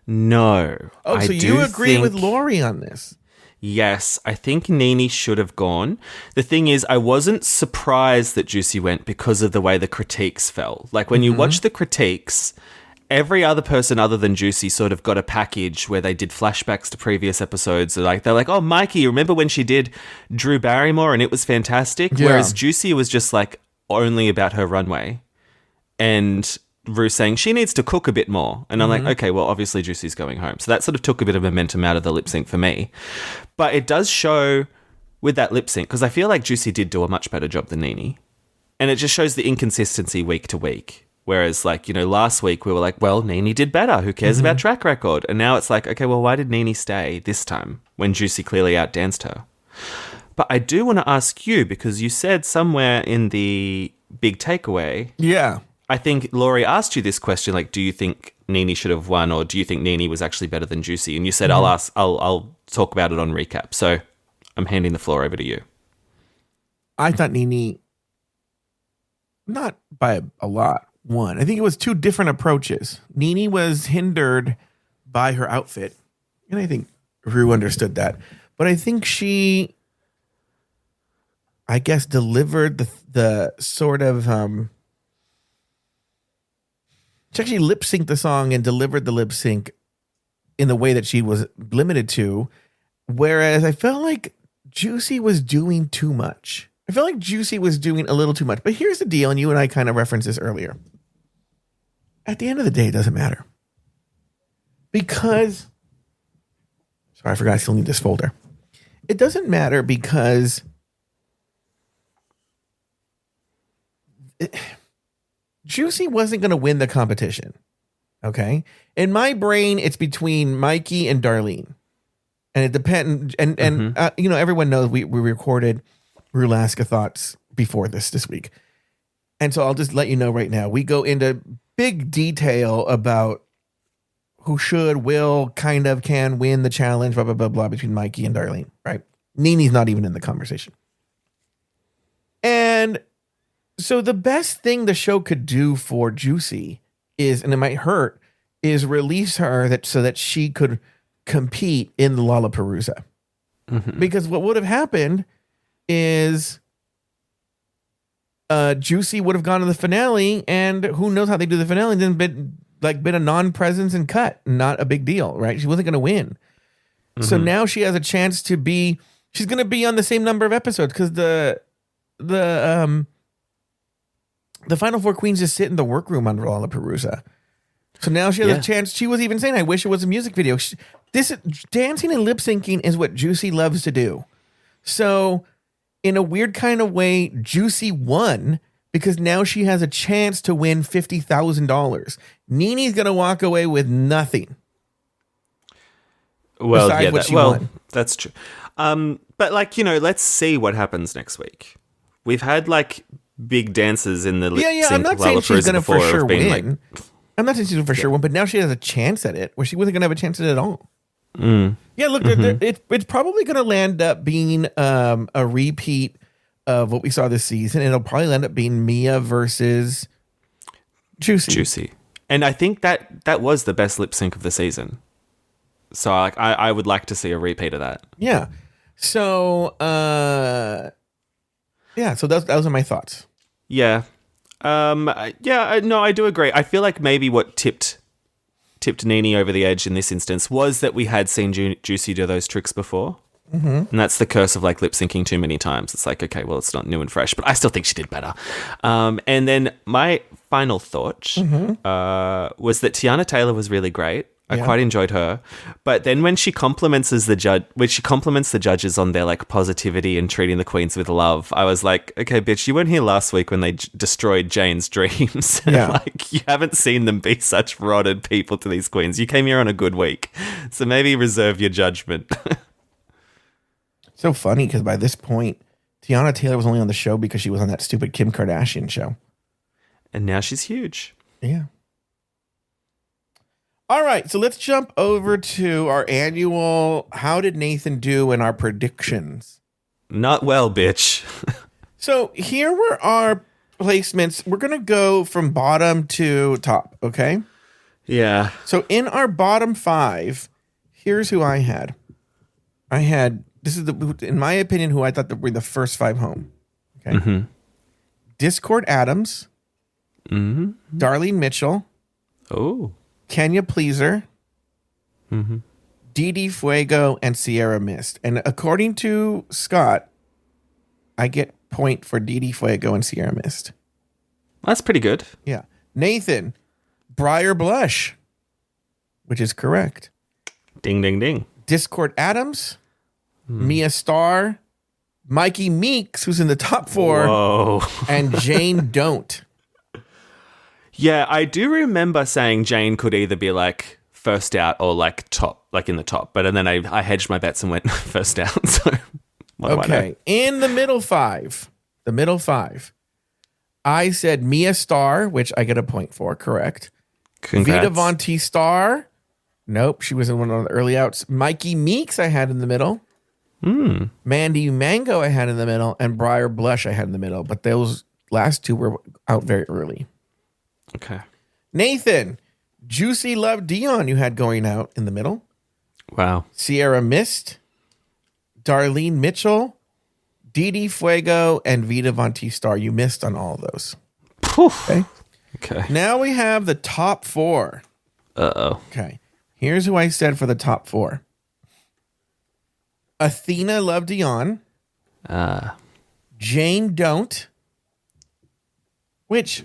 No. Oh, so you agree with Laurie on this? Yes, I think Nene should have gone. The thing is, I wasn't surprised that Juicy went because of the way the critiques fell. Like, when you watch the critiques, every other person other than Juicy sort of got a package where they did flashbacks to previous episodes. They're like, oh, Mikey, remember when she did Drew Barrymore and it was fantastic? Yeah. Whereas Juicy was just only about her runway. And Rue saying she needs to cook a bit more. And I'm like, okay, well, obviously Juicy's going home. So that sort of took a bit of momentum out of the lip sync for me. But it does show with that lip sync, because I feel like Juicy did do a much better job than Nene. And it just shows the inconsistency week to week. Whereas, like, you know, last week we were like, well, Nene did better. Who cares about track record? And now it's like, okay, well, why did Nene stay this time when Juicy clearly outdanced her? But I do want to ask you, because you said somewhere in the big takeaway. Yeah. I think Laurie asked you this question, like, do you think Nene should have won, or do you think Nene was actually better than Juicy? And you said, I'll talk about it on recap. So I'm handing the floor over to you. I thought Nene, not by a lot, won. I think it was two different approaches. Nene was hindered by her outfit, and I think Rue understood that. But I think she, I guess, delivered the sort of she actually lip synced the song and delivered the lip sync in the way that she was limited to. Whereas I felt like Juicy was doing too much. I felt like Juicy was doing a little too much. But here's the deal, and you and I kind of referenced this earlier. At the end of the day, it doesn't matter. Because, sorry, I forgot I still need this folder. It doesn't matter because Juicy wasn't going to win the competition. Okay? In my brain, it's between Mikey and Darlene. And it depends. And you know, everyone knows we recorded Rulaska Thoughts before this week. And so I'll just let you know right now. We go into big detail about who should, will, kind of, can win the challenge, blah, blah, blah, blah, between Mikey and Darlene, right? Nene's not even in the conversation. And so the best thing the show could do for Juicy is, and it might hurt, is release her so that she could compete in the Lollapalooza. Because what would have happened is Juicy would have gone to the finale, and who knows how they do the finale, and then been a non-presence and cut. Not a big deal, right? She wasn't going to win. So now she has a chance to be, she's going to be on the same number of episodes, because the Final Four Queens just sit in the workroom on Lollapalooza. So now she has a chance. She was even saying, I wish it was a music video. This dancing and lip syncing is what Juicy loves to do. So in a weird kind of way, Juicy won because now she has a chance to win $50,000. Nene's going to walk away with nothing. Well, won. That's true. But like, you know, let's see what happens next week. We've had like big dances in the lip sync. I'm not saying she's going to for sure win. Like, I'm not saying she's going to for sure win, but now she has a chance at it where she wasn't going to have a chance at it at all. Yeah, look, it's probably going to end up being a repeat of what we saw this season. It'll probably end up being Mia versus Juicy. And I think that was the best lip sync of the season. So I would like to see a repeat of that. Yeah. So so those are my thoughts. Yeah. I do agree. I feel like maybe what tipped Nene over the edge in this instance was that we had seen Juicy do those tricks before. And that's the curse of like lip syncing too many times. It's like, okay, well, it's not new and fresh, but I still think she did better. And then my final thought was that Tiana Taylor was really great. I quite enjoyed her. But then when she compliments the judges on their like positivity and treating the queens with love, I was like, okay, bitch, you weren't here last week when they destroyed Jane's dreams. Like, you haven't seen them be such rotted people to these queens. You came here on a good week. So maybe reserve your judgment. So funny, because by this point, Tiana Taylor was only on the show because she was on that stupid Kim Kardashian show. And now she's huge. Yeah. All right, so let's jump over to our annual How Did Nathan Do in our predictions. Not well, bitch. So here were our placements. We're going to go from bottom to top, okay? Yeah. So in our bottom 5, here's who I had. This is, in my opinion, who I thought were the first 5 home. Okay. Discord Adams. Darlene Mitchell. Oh. Kenya Pleaser, Didi Fuego, and Sierra Mist. And according to Scott, I get point for Didi Fuego and Sierra Mist. That's pretty good. Yeah. Nathan, Briar Blush, which is correct. Ding, ding, ding. Discord Adams, Mia Starr, Mikey Meeks, who's in the top 4, Whoa. and Jane Don't. Yeah, I do remember saying Jane could either be like first out or like top, like in the top. But and then I hedged my bets and went first out. So what do I know? Okay, in the middle five, I said Mia Starr, which I get a point for, correct. Congrats. Vita Von T Starr. Nope, she was in one of the early outs. Mikey Meeks I had in the middle. Mandy Mango I had in the middle. And Briar Blush I had in the middle. But those last two were out very early. Okay. Nathan, Juicy Love Dion you had going out in the middle. Wow. Sierra Mist, Darlene Mitchell, Didi Fuego, and Vita Von T Starr. You missed on all of those. Okay. Okay. Now we have the top four. Uh-oh. Okay. Here's who I said for the top four. Athena Love Dion. Jane Don't. Which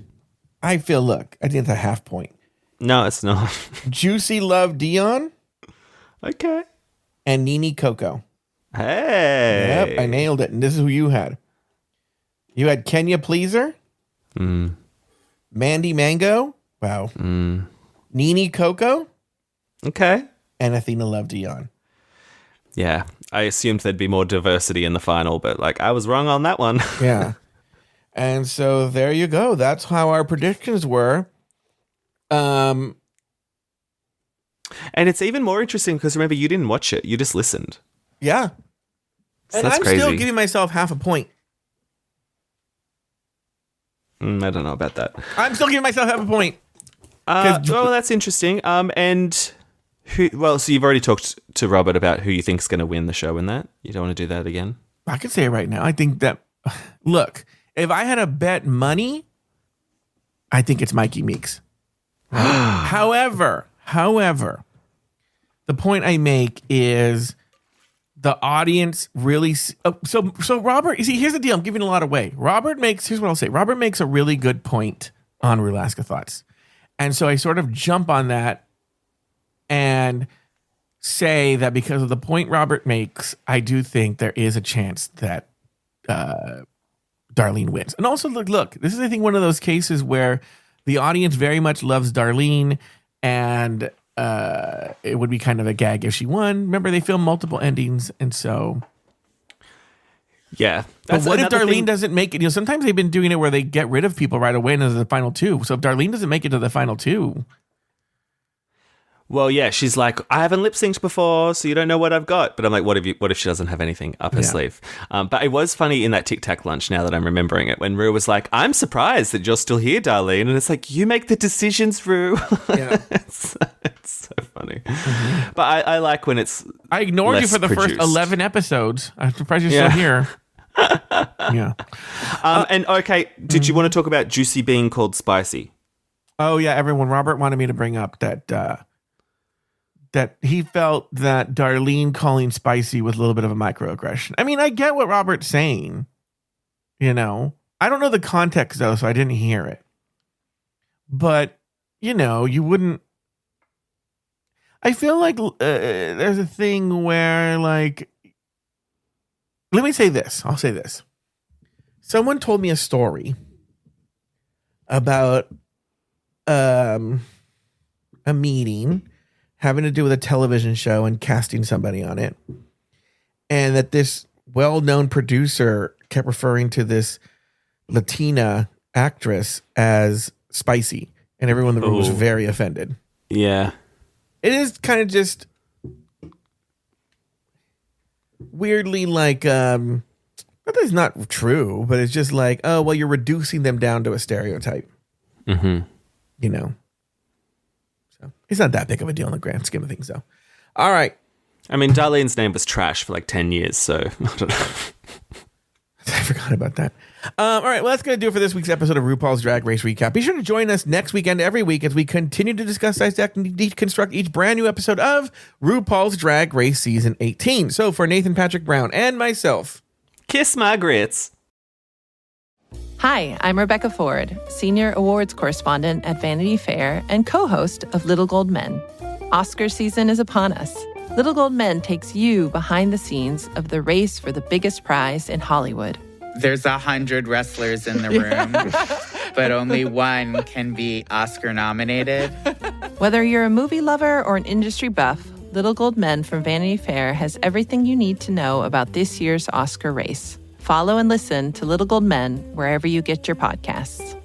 I feel, look, I think it's a half point. No, it's not. Juicy Love Dion. Okay. And Nene Coco. Hey. Yep, I nailed it. And this is who you had. You had Kenya Pleaser. Mandy Mango. Wow. Nene Coco. Okay. And Athena Love Dion. Yeah. I assumed there'd be more diversity in the final, but like I was wrong on that one. Yeah. And so there you go. That's how our predictions were. And it's even more interesting because remember, you didn't watch it. You just listened. Yeah. So And that's I'm crazy. still giving myself half a point. I don't know about that. I'm still giving myself half a point. Well, that's interesting. And who? Well, so you've already talked to Robert about who you think's going to win the show in that. You don't want to do that again? I can say it right now. I think that, look, if I had to bet money, I think it's Mikey Meeks. However, the point I make is the audience really. So Robert, you see, here's the deal. I'm giving a lot away. Here's what I'll say. Robert makes a really good point on Rulaska Thoughts. And so I sort of jump on that and say that because of the point Robert makes, I do think there is a chance that Darlene wins. And also, look, this is, I think, one of those cases where the audience very much loves Darlene, and it would be kind of a gag if she won. Remember, they filmed multiple endings, and so... Yeah. But what if Darlene thing. doesn't make it? You know, sometimes they've been doing it where they get rid of people right away into the final two. So if Darlene doesn't make it to the final two... Well, yeah, she's like, I haven't lip synced before, so you don't know what I've got. But I'm like, what if she doesn't have anything up her sleeve? But it was funny in that Tic Tac lunch, now that I'm remembering it, when Rue was like, I'm surprised that you're still here, Darlene. And it's like, you make the decisions, Rue. Yeah. it's so funny. Mm-hmm. But I like when it's I ignored you for the produced. first 11 episodes. I'm surprised you're still here. Yeah. And okay, did you want to talk about Juicy being called Spicy? Oh, yeah, everyone. Robert wanted me to bring up that he felt that Darlene calling Spicy was a little bit of a microaggression. I mean, I get what Robert's saying. You know, I don't know the context, though, so I didn't hear it. But, you know, you wouldn't. I feel like there's a thing where, like, let me say this. I'll say this. Someone told me a story about a meeting having to do with a television show and casting somebody on it. And that this well-known producer kept referring to this Latina actress as Spicy. And everyone in the room was very offended. Yeah. It is kind of just weirdly like, not that it's not true, but it's just like, oh, well, you're reducing them down to a stereotype. Mm-hmm. You know? So it's not that big of a deal in the grand scheme of things, though. All right. I mean, Darlene's name was trash for like 10 years, so I don't know. I forgot about that. All right, well, that's going to do it for this week's episode of RuPaul's Drag Race Recap. Be sure to join us next weekend every week as we continue to discuss, dissect, and deconstruct each brand new episode of RuPaul's Drag Race Season 18. So for Nathan Patrick Brown and myself, Kiss my grits. Hi, I'm Rebecca Ford, Senior Awards Correspondent at Vanity Fair and co-host of Little Gold Men. Oscar season is upon us. Little Gold Men takes you behind the scenes of the race for the biggest prize in Hollywood. There's 100 wrestlers in the room. but only one can be Oscar nominated. Whether you're a movie lover or an industry buff, Little Gold Men from Vanity Fair has everything you need to know about this year's Oscar race. Follow and listen to Little Gold Men wherever you get your podcasts.